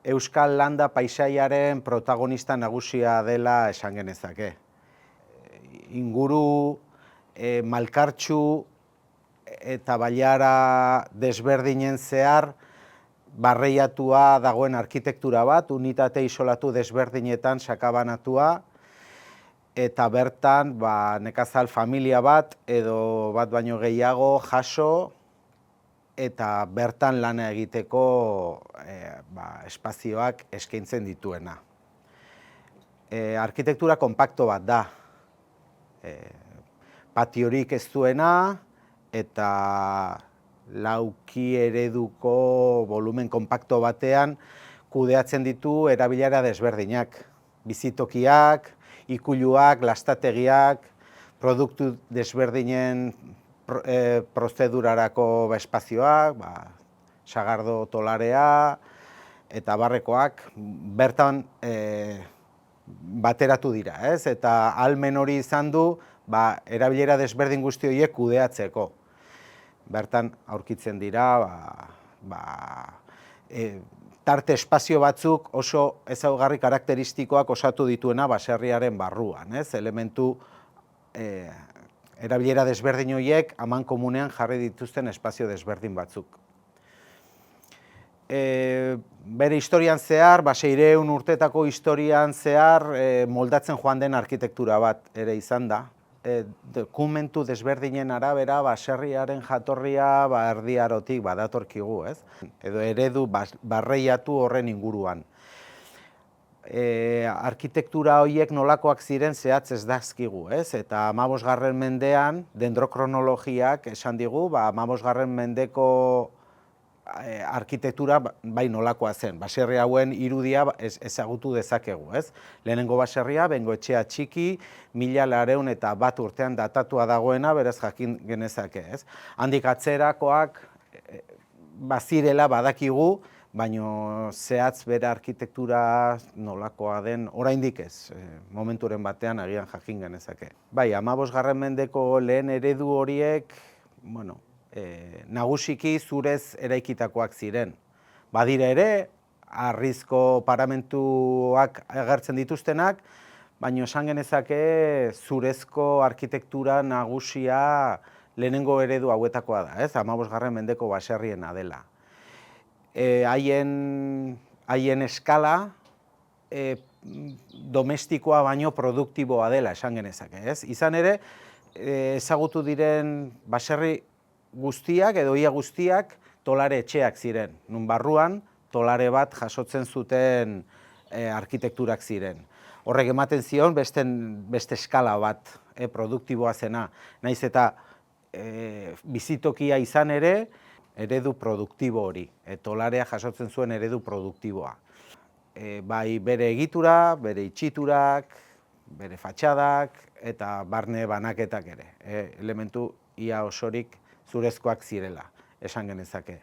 Euskal landa paisaiaren protagonista nagusia dela esan genezake. Inguru malkartsu eta bailara desberdinen zehar barreiatua dagoen arkitektura bat, unitate isolatu desberdinetan sakabanatua, eta bertan nekazal familia bat edo bat baino gehiago jaso eta bertan lana egiteko espazioak eskaintzen dituena. Arkitektura konpakto bat da. Patiorik ez duena eta lauki ereduko volumen konpakto batean kudeatzen ditu erabilera desberdinak. Bizitokiak, ikuluak, lastategiak, produktu desberdinen prozedurarako espazioak, sagardo tolarea eta barrekoak bertan bateratu dira, ez? Eta ahalmen hori izan du erabilera desberdin guzti horiek kudeatzeko. Bertan aurkitzen dira tarte espazio batzuk oso ezaugarri karakteristikoak osatu dituena baserriaren barruan, ez? Elementu erabilera desberdin horiek amankomunean jarri dituzten espazio desberdin batzuk. Bere historian zehar, 600 urtetako historian zehar moldatzen joan den arkitektura bat ere izan da. Dokumentu desberdinen arabera baserriaren jatorria Erdi Arotik badatorkigu, ez? Edo eredu barreiatu horren inguruan. Arkitektura horiek nolakoak ziren zehatz ez dazkigu, ez? Eta 15. mendean dendrokronologiak esan digu, 15. mendeko arkitektura bai nolakoa zen. Baserri hauen irudia ezagutu dezakegu, ez? Lehenengo baserria, bengoetxea txiki, 1801 urtean datatua dagoena, beraz jakin genezake, ez? Handik atzerakoak bazirela badakigu, baino zehatz bere arkitektura nolakoa den oraindik ez, momenturen batean agian jakin genezake. Bai, 15. mendeko lehen eredu horiek, nagusiki zurez eraikitakoak ziren. Badira ere, harrizko paramentuak agertzen dituztenak, baina esan genezake zurezko arkitektura nagusia lehenengo eredu hauetakoa da, ez? 15. mendeko baserriena dela. Haien eskala domestikoa baino produktiboa dela esan genezake, ez? Izan ere, ezagutu diren baserri guztiak edo ia guztiak tolare etxeak ziren. Nun barruan tolare bat jasotzen zuten arkitekturak ziren. Horrek ematen zion beste eskala bat produktiboa zena. Naiz eta bizitokia izan ere, eredu produktibo hori. Tolarea jasotzen zuen eredu produktiboa. Bai bere egitura, bere itxiturak, bere fatxadak eta barne banaketak ere. Elementu ia osorik zurezkoak zirela, esan genezake.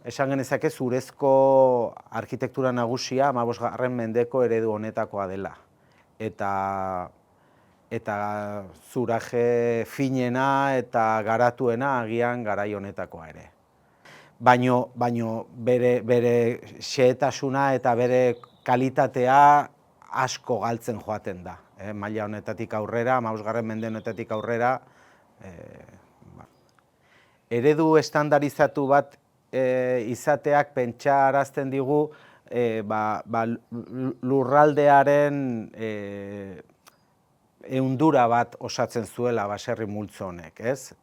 Esan genezake zurezko arkitektura nagusia 15. mendeko eredu honetakoa dela. Eta zuraje finena eta garatuena agian garai honetakoa ere. Baino bere xehetasuna eta bere kalitatea asko galtzen joaten da. Maila honetatik aurrera, 15. mende honetatik aurrera, eredu estandarizatu bat izateak pentsarazten digu lurraldearen ehundura bat osatzen zuela baserri multzo honek, ez?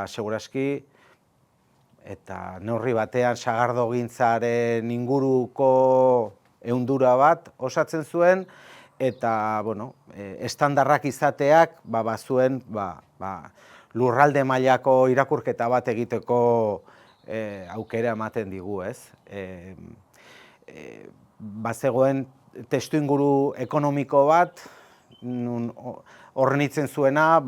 Seguraski eta neurri batean sagardogintzaren inguruko ehundura bat osatzen zuen eta estandarrak izateak bazuen lurralde mailako irakurketa bat egiteko aukera ematen digu, ez? Bazegoen testuinguru ekonomiko bat, hornitzen zuena,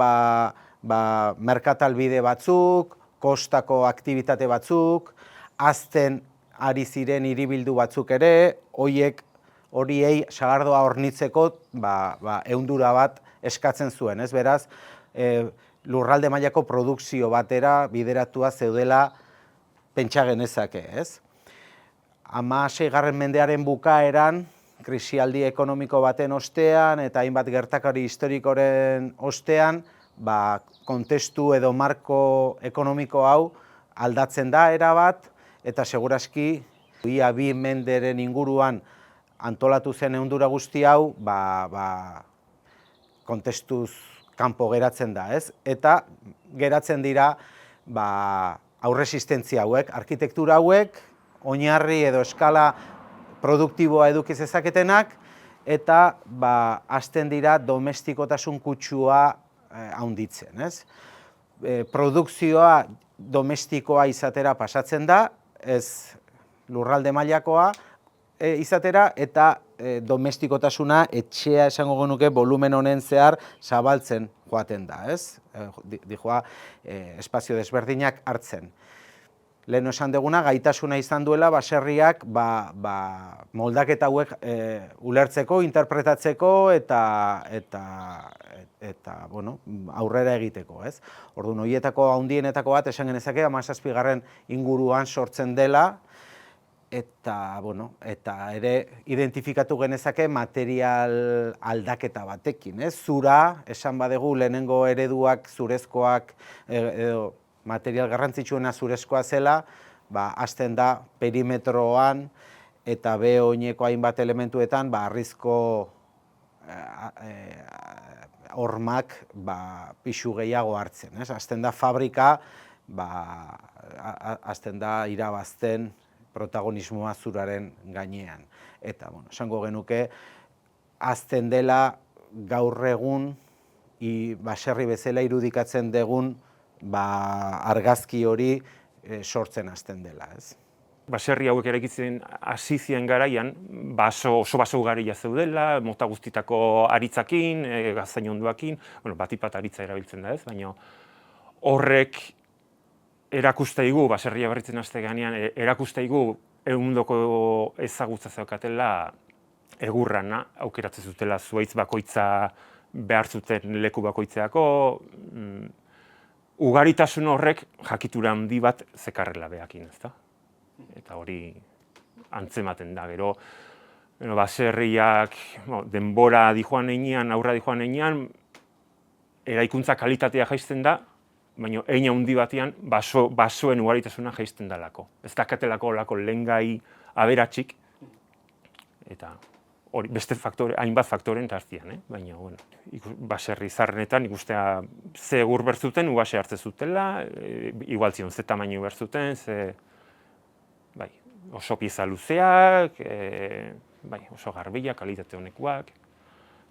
merkatalbide batzuk, kostako aktibitate batzuk, hazten ari ziren hiribildu batzuk ere, horiei sagardoa hornitzeko ehundura bat eskatzen zuen, ez? Beraz, lurralde mailako produkzio batera bideratua zeudela pentsa genezake, ez? 16. mendearen bukaeran, krisialdi ekonomiko baten ostean eta hainbat gertakari historikoren ostean, kontestu edo marko ekonomiko hau aldatzen da erabat, eta segurazki ia 2 menderen inguruan antolatu zen ehundura guzti hau, kontestuz kanpo geratzen da, ez? Eta geratzen dira aurresistentzia hauek, arkitektura hauek, oinarri edo eskala produktiboa eduki zezaketenak, eta hasten dira domestikotasun kutsua handitzen, ez? Produkzioa domestikoa izatera pasatzen da, ez lurralde mailakoa izatera, eta domestikotasuna etxea esango genuke volumen honen zehar zabaltzen joaten da, ez? Dijoa espazio desberdinak hartzen. Lehen esan duguna, gaitasuna izan duela baserriak moldaketa hauek ulertzeko, interpretatzeko eta aurrera egiteko, ez? Orduan, horietako handienetako bat esan genezake 17. inguruan sortzen dela, eta ere identifikatu genezake material aldaketa batekin, ez? Zura, esan badegu lehenengo ereduak zurezkoak edo material garrantzitsuena zurezkoa zela, hasten da perimetroan eta oineko hainbat elementuetan harrizko hormak pisu gehiago hartzen, ez? Hasten da fabrika, hasten da irabazten protagonismoa zuraren gainean. Eta, esango genuke, hasten dela gaur egun baserri bezala irudikatzen dugun argazki hori sortzen hasten dela, ez? Baserri hauek eraikitzen hasi ziren garaian, oso baso ugaria zeudela, mota guztitako aritzakin, gaztain onduakin, batipat aritza erabiltzen da, ez? Baina horrek erakusteigu, baserria berritzen haste ganean, erakusteigu ehundoko ezagutza zeukatela egurrana aukeratzen zutela zuhaitz bakoitza behar zuten leku bakoitzeako, ugaritasun horrek jakitura handi bat zekarrela behakin, ezta? Eta hori antzematen da, gero baserriak denbora dijoan heinean, aurra dijoan heinean, eraikuntza kalitatea jaisten da, baina hein handi batean basoen ugaritasuna jaisten dalako. Ez dakatelako olako lehengai aberatzik, eta hori beste faktore, hainbat faktoren tartian, baina baserri zarrenetan ikustea ze egur berzuten, ugase hartze zutela, igual zion ze tamainu berzuten, oso pieza luzeak, oso garbila, kalitate honekuak,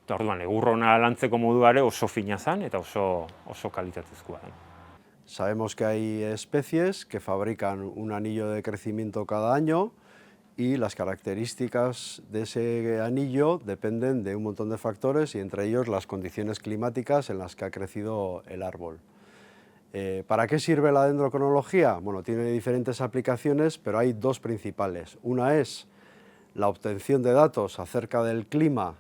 eta orduan egurrona lantzeko moduare oso fina zan eta oso kalitatezkoa da. Sabemos que hay especies que fabrican un anillo de crecimiento cada año y las características de ese anillo dependen de un montón de factores y entre ellos las condiciones climáticas en las que ha crecido el árbol. ¿Para qué sirve la dendrocronología? Bueno, tiene diferentes aplicaciones, pero hay dos principales. Una es la obtención de datos acerca del clima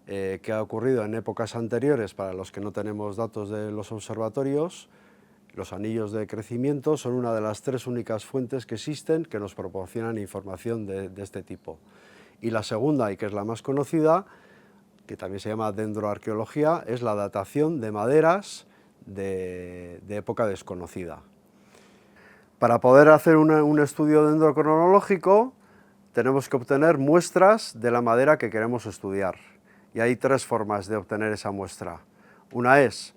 que ha ocurrido en épocas anteriores para los que no tenemos datos de los observatorios. Los anillos de crecimiento son una de las 3 únicas fuentes que existen que nos proporcionan información de este tipo. Y la segunda, y que es la más conocida, que también se llama dendroarqueología, es la datación de maderas de época desconocida. Para poder hacer un estudio dendrocronológico tenemos que obtener muestras de la madera que queremos estudiar. Y hay 3 formas de obtener esa muestra. Una es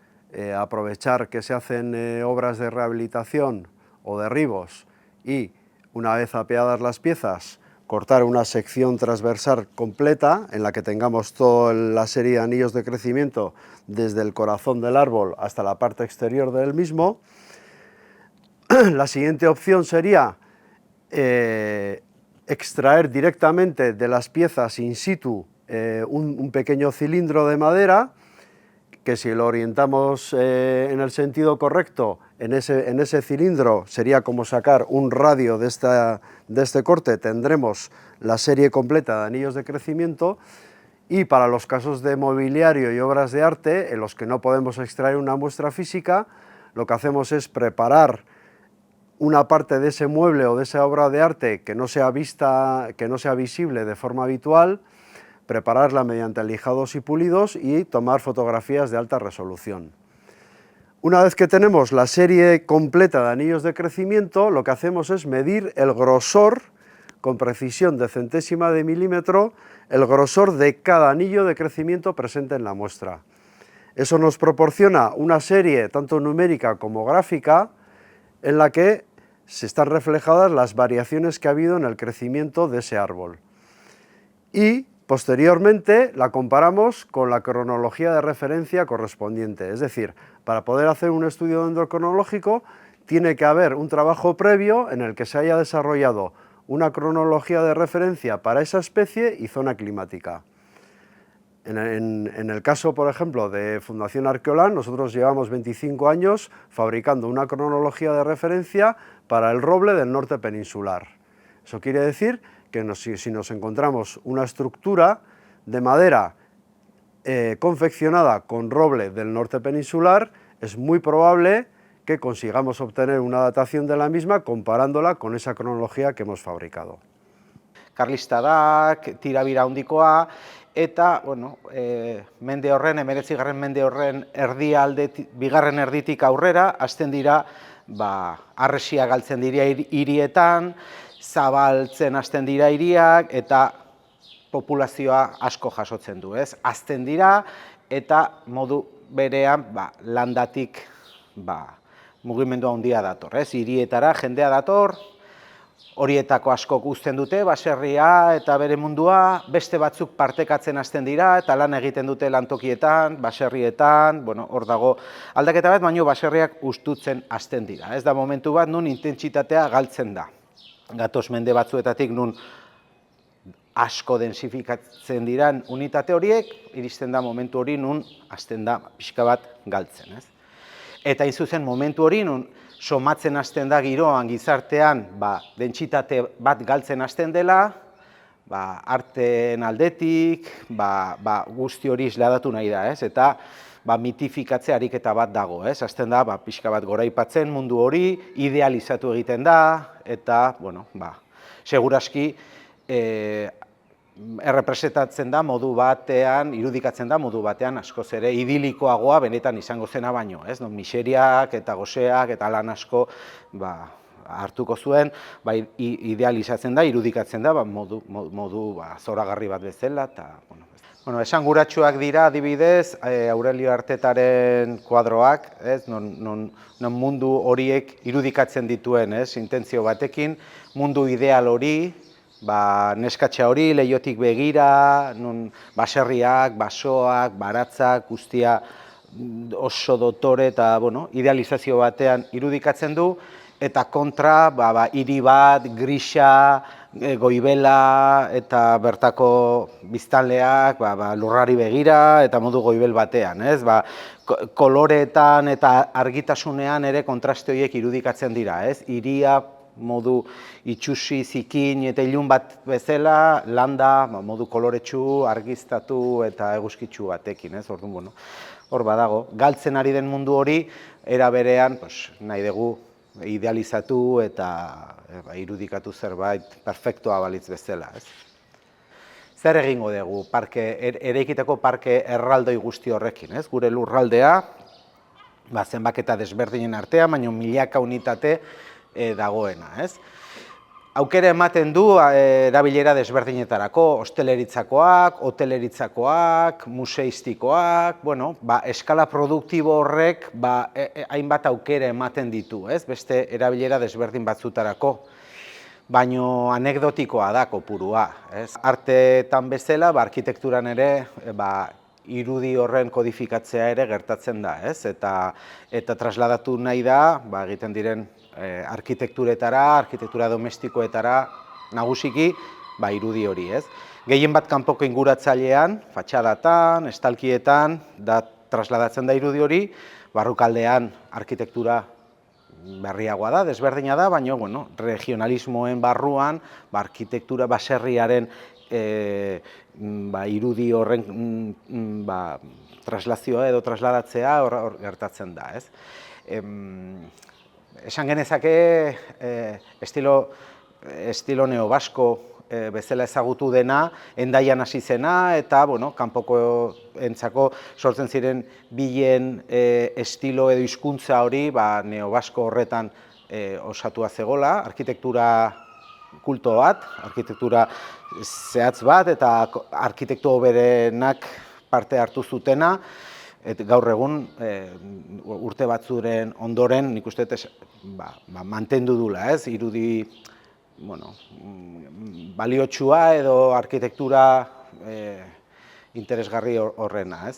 aprovechar que se hacen obras de rehabilitación o derribos y, una vez apeadas las piezas, cortar una sección transversal completa en la que tengamos toda la serie de anillos de crecimiento desde el corazón del árbol hasta la parte exterior del mismo. La siguiente opción sería extraer directamente de las piezas in situ un pequeño cilindro de madera que si lo orientamos en el sentido correcto, en ese cilindro sería como sacar un radio de este corte, tendremos la serie completa de anillos de crecimiento, y para los casos de mobiliario y obras de arte, en los que no podemos extraer una muestra física, lo que hacemos es preparar una parte de ese mueble o de esa obra de arte que no sea vista, que no sea visible de forma habitual, prepararla mediante lijados y pulidos y tomar fotografías de alta resolución. Una vez que tenemos la serie completa de anillos de crecimiento, lo que hacemos es medir el grosor, con precisión de centésima de milímetro, el grosor de cada anillo de crecimiento presente en la muestra. Eso nos proporciona una serie, tanto numérica como gráfica, en la que se están reflejadas las variaciones que ha habido en el crecimiento de ese árbol. Y posteriormente la comparamos con la cronología de referencia correspondiente, es decir, para poder hacer un estudio dendrocronológico tiene que haber un trabajo previo en el que se haya desarrollado una cronología de referencia para esa especie y zona climática. En el caso, por ejemplo, de Fundación Arqueolán, nosotros llevamos 25 años fabricando una cronología de referencia para el roble del norte peninsular. Eso quiere decir que si nos encontramos una estructura de madera confeccionada con roble del norte peninsular, es muy probable que consigamos obtener una datación de la misma comparándola con esa cronología que hemos fabricado. Karlistadak, tirabira handikoa, eta, bueno, mende horren, 19. Mende horren bigarren erditik aurrera, hasten dira, harresia galtzen dira hirietan, zabaltzen hasten dira hiriak, eta populazioa asko jasotzen du, ez? Hazten dira, eta modu berean, landatik, mugimendu handia dator, ez? Hirietara jendea dator, horietako askok uzten dute, baserria eta bere mundua, beste batzuk partekatzen hasten dira, eta lan egiten dute lantokietan, baserrietan, bueno, hor dago aldaketa bat, baina baserriak hustutzen hasten dira. Ez da momentu bat, nun intentsitatea galtzen da. Gatoz mende batzuetatik nun asko densifikatzen diran unitate horiek, iristen da momentu hori nun hasten da pixka bat galtzen, ez? Eta hain zuzen momentu hori nun somatzen hasten da giroan, gizartean, dentsitate bat galtzen hasten dela, arteen aldetik, guzti hori isladatu nahi da, ez? Eta mitifikatze ariketa bat dago, ez? Hasten da, pixka bat goraipatzen mundu hori, idealizatu egiten da, eta, bueno, seguraski, errepresentatzen da modu batean, irudikatzen da modu batean askoz ere idilikoagoa benetan izango zena baino, ez? Miseriak eta goseak eta lan asko hartuko zuen, idealizatzen da, irudikatzen da modu zoragarri bat bezala, eta, bueno, esanguratsuak dira adibidez Aurelio Artetaren kuadroak, ez? Non mundu horiek irudikatzen dituen, ez? Intentzio batekin, mundu ideal hori, neskatxa hori, leihotik begira, baserriak, basoak, baratzak, guztia oso dotore eta idealizazio batean irudikatzen du, eta kontra, hiri bat, grisa, goibela eta bertako biztanleak lurrari begira eta modu goibel batean, ez? Koloreetan eta argitasunean ere kontraste horiek irudikatzen dira, ez? Hiria modu itxusi, zikin eta ilun bat bezala, landa modu koloretsu, argiztatu eta eguzkitsu batekin, ez? Orduan, hor badago, galtzen ari den mundu hori, era berean, nahi dugu idealizatu eta irudikatu zerbait perfektua balitz bezala, ez? Zer egingo dugu eraikiteko parke erraldoi guzti horrekin, ez? Gure lurraldea, zenbaketa desberdinen artean, baina milaka unitate dagoena, ez? Aukera ematen du erabilera desberdinetarako, hosteleritzakoak, hoteleritzakoak, museistikoak, eskala produktibo horrek hainbat aukera ematen ditu, ez? Beste erabilera desberdin batzutarako, baino anekdotikoa da kopurua, ez? Arteetan bezala, arkitekturan ere, irudi horren kodifikatzea ere gertatzen da, ez? Eta trasladatu nahi da, egiten diren arkitekturetara, arkitektura domestikoetara, nagusiki, irudi hori, ez? Gehien bat kanpoko inguratzailean, fatxadatan, estalkietan, trasladatzen da irudi hori, barrukaldean arkitektura berriagoa da, desberdina da, baina, regionalismoen barruan, arkitektura baserriaren irudi horren traslazioa edo trasladatzea hor gertatzen da, ez? esan genezake estilo neobasko bezala ezagutu dena, Hendaian hasi zena, eta kanpokoentzako sortzen ziren bilen estilo edo hizkuntza hori neobasko horretan osatua zegola, arkitektura kulto bat, arkitektura zehatz bat, eta arkitekto hoberenak parte hartu zutena, gaur egun urte batzuren ondoren nik uste mantendu dula, irudi baliotsua edo arkitektura interesgarri horrena.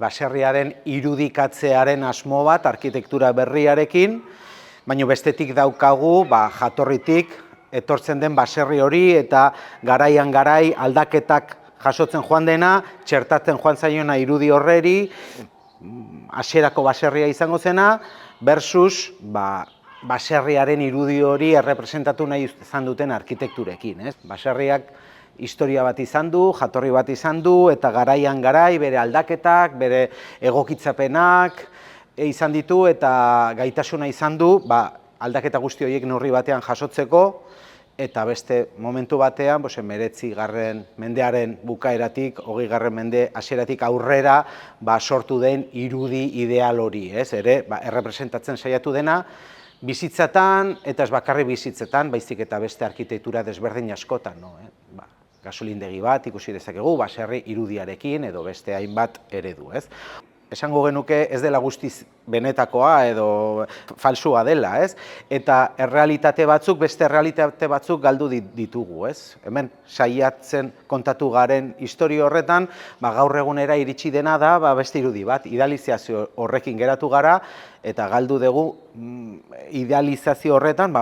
Baserriaren irudikatzearen asmo bat arkitektura berriarekin, baina bestetik daukagu jatorritik etortzen den baserri hori eta garaian garai aldaketak jasotzen joan dena, txertatzen joan zaiona irudi horreri, hasierako baserria izango zena, versus baserriaren irudi hori errepresentatu nahi izan duten arkitekturekin. Baserriak historia bat izan du, jatorri bat izan du, eta garaian garai bere aldaketak, bere egokitzapenak izan ditu, eta gaitasuna izan du aldaketa guzti horiek neurri batean jasotzeko, eta beste momentu batean, 19. mendearen bukaeratik, 20. mende hasieratik aurrera sortu den irudi ideal hori, errepresentatzen saiatu dena, bizitzatan, eta ez bakarri bizitzetan, baizik eta beste arkitektura desberdin askotan. Gasolindegi bat ikusi dezakegu, baserri irudiarekin edo beste hainbat eredu. Esango genuke ez dela guztiz benetakoa edo falsua dela, eta errealitate batzuk, beste errealitate batzuk galdu ditugu. Hemen saiatzen kontatu garen historia horretan, gaur egunera iritsi dena da beste irudi bat, idealizazio horrekin geratu gara, eta galdu dugu idealizazio horretan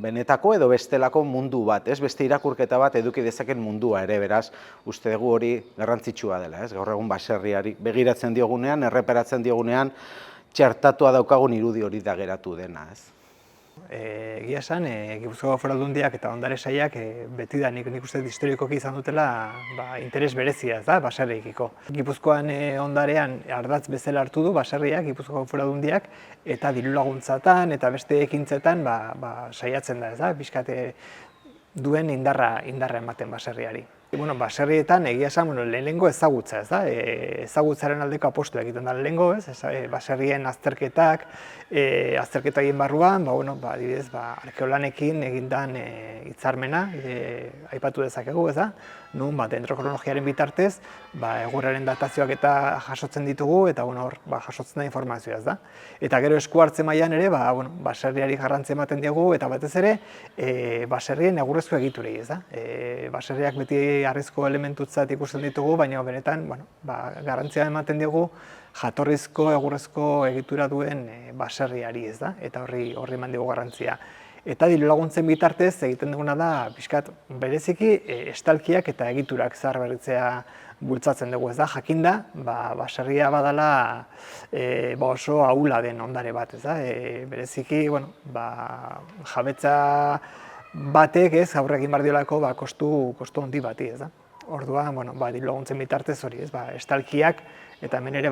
benetako edo bestelako mundu bat, beste irakurketa bat eduki dezaken mundua ere, beraz, uste dugu hori garrantzitsua dela, gaur egun baserriari begiratzen diogunean, erreperatzen diogunean, txertatua daukagun irudi hori da geratu dena. Egia esan, Gipuzkoako Foru Aldundiak eta Ondare Sailak beti da nik uste historikoki izan dutela interes berezia, baserriekiko. Gipuzkoan ondarean ardatz bezala hartu du baserriak, Gipuzkoako Foru Aldundiak, eta diru laguntzatan eta beste ekintzetan saiatzen da, pixkat duen indarra ematen baserriari. Baserrietan egia esan lehenengo ezagutza, ezagutzaren aldeko apostu egiten da lehenengo, baserrien azterketak, azterketa egin barruan, adibidez, arkeolanekin egindan hitzarmena, aipatu dezakegu, nun dendrokronologiaren bitartez, egurraren datazioak eta jasotzen ditugu, eta hor jasotzen da informazioa, Eta gero esku hartze mailan ere, baserriari garrantzia ematen diogu, eta batez ere, baserrien egurrezko egiturei, baserriak beti harrizko elementutzat ikusten ditugu, baina benetan garrantzia ematen diogu jatorrizko egurrezko egitura duen baserriari, eta horri eman diogu garrantzia. Eta diru laguntzen bitartez egiten duguna da pixkat bereziki estalkiak eta egiturak zaharberritzea bultzatzen dugu, jakinda, baserria badala oso ahula den ondare bat, bereziki, jabetza batek gaur egin behar diolako kostu handi bati, Orduan, diru laguntzen bitartez hori, estalkiak, eta hemen ere,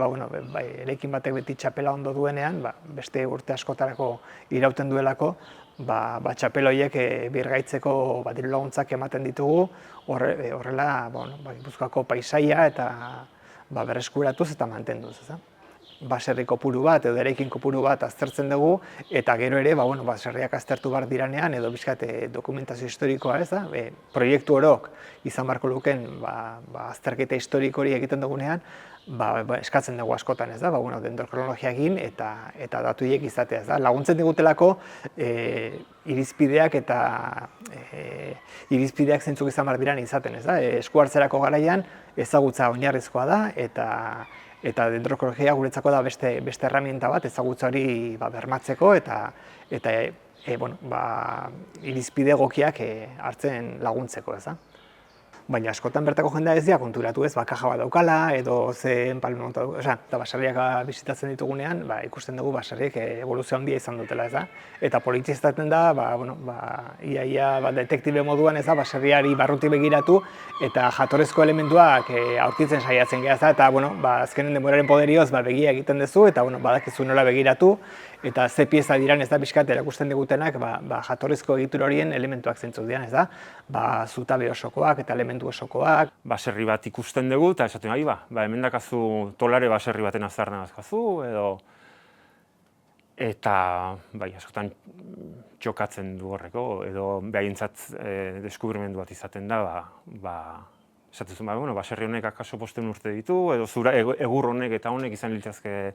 eraikin batek beti txapela ondo duenean, beste urte askotarako irauten duelako, txapel horiek birgaitzeko diru laguntzak ematen ditugu, horrela Gipuzkoako paisaia eta berreskuratuz eta mantenduz. Baserri kopuru bat edo eraikin kopuru bat aztertzen dugu, eta gero ere baserriak aztertu behar diranean edo bizkat dokumentazio historikoa, proiektu orok izan beharko luken azterketa historiko hori egiten dugunean, eskatzen dugu askotan, dendrokronologia egin eta datu horiek izatea. Laguntzen digutelako irizpideak eta irizpideak zeintzuk izan behar diran izaten, esku hartzerako garaian ezagutza oinarrizkoa da, eta dendrokronologia guretzako da beste erraminta bat ezagutza hori bermatzeko eta irizpide egokiak hartzen laguntzeko. baina askotan bertako jendea ez dira konturatu ez, kaja bat daukala, edo ze enpalmenta daukala, eta baserriak bizitatzen ditugunean, ikusten dugu baserriek evoluzio handia izan dutela, ez da? Eta polizistaten da, ia detektibe moduan, ez da, baserriari barruti begiratu, eta jatorezko elementuak aurkitzen saiatzen geha, eta, azkenen denboraren poderioz, begia egiten duzu, eta, badakizu nola begiratu, eta ze pieza diran, ez da, pixkat erakusten digutenak, jatorezko egitura horien elementuak zentzuk dian, ez da? Zutabe osokoak eta elementu osokoak. Baserri bat ikusten dugu, eta esaten hemen dakazu tolare baserri baten azarna azkazu, eta, askotan txokatzen du horreko, edo behaintzat deskubrimendu bat izaten da, esatzen zuen, baserri honek akaso posten urte ditu, edo zura egur honek eta honek izan litezke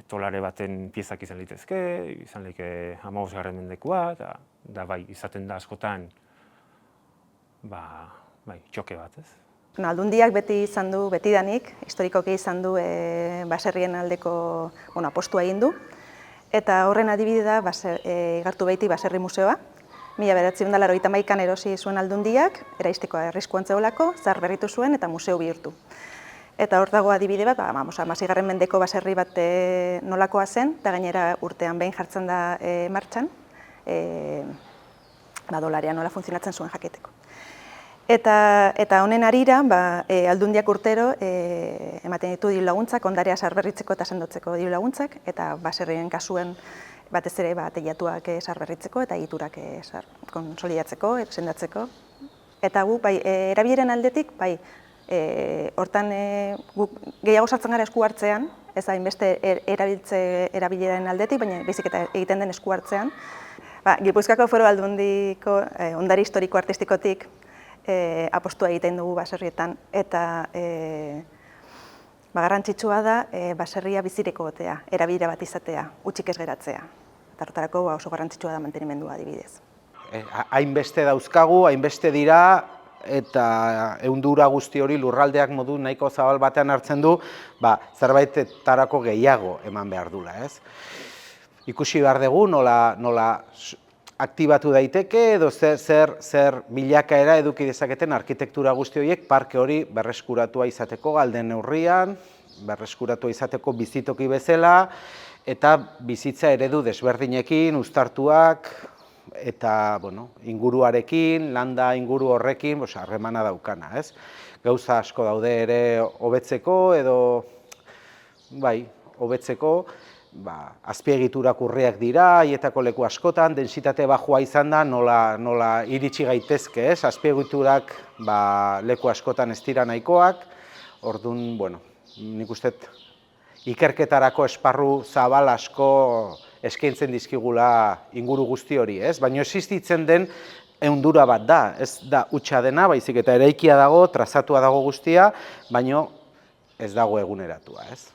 tolare baten piezak izan litezke, izan leke 15. mendekua, eta izaten da askotan txoke bat, ez? Aldundiak beti izan du, betidanik, historikoki izan du baserrien aldeko apostua egin du, eta horren adibide da igartu baiti Baserri Museoa. 1981an erosi zuen Aldundiak, eraisteko arriskuan zegoelako, zaharberritu zuen eta museo bihurtu. Eta hor dago adibide bat, 16. mendeko baserri bat nolakoa zen, eta gainera urtean behin jartzen da martxan, dolarea nola funtzionatzen zuen jakiteko. Eta honen arira, Aldundiak urtero ematen ditu diru laguntzak, ondarea zaharberritzeko eta sendotzeko diru laguntzak, eta baserrien kasuen batez ere teilatuak zaharberritzeko eta egiturak konsolidatzeko, sendatzeko. Eta gu, erabileren aldetik, hortan gehiago sartzen gara esku hartzean, ez da hainbeste erabileren aldetik, baina baizik eta egiten den esku hartzean. Gipuzkoako Foru Aldundiko ondare historiko-artistikotik apostua egiten dugu baserrietan, eta garrantzitsua da baserria bizireko gotea, erabilera bat izatea, hutsik ez geratzea. Eta horretarako oso garrantzitsua da mantenimendua adibidez. Hainbeste dauzkagu, hainbeste dira, eta ehundura guzti hori lurraldeak modu nahiko zabal batean hartzen du, zerbaitetarako gehiago eman behar dula, ez? Ikusi behar dugu nola aktibatu daiteke edo zer bilakaera eduki dezaketen arkitektura guzti horiek parke hori berreskuratua izateko alden neurrian, berreskuratua izateko bizitoki bezala, eta bizitza eredu desberdinekin, uztartuak, eta inguruarekin, landa inguru horrekin, harremana daukana, ez? Gauza asko daude ere hobetzeko edo, hobetzeko, azpiegiturak urriak dira, haietako leku askotan, densitate bajua izan da, nola iritsi gaitezke, ez? Azpiegiturak leku askotan ez dira nahikoak, orduan, nik uste ikerketarako esparru zabal asko eskaintzen dizkigula inguru guzti hori, ez? Baina existitzen den ehundura bat da, ez da hutsa dena, baizik eta eraikia dago, trazatua dago guztia, baina ez dago eguneratua, ez?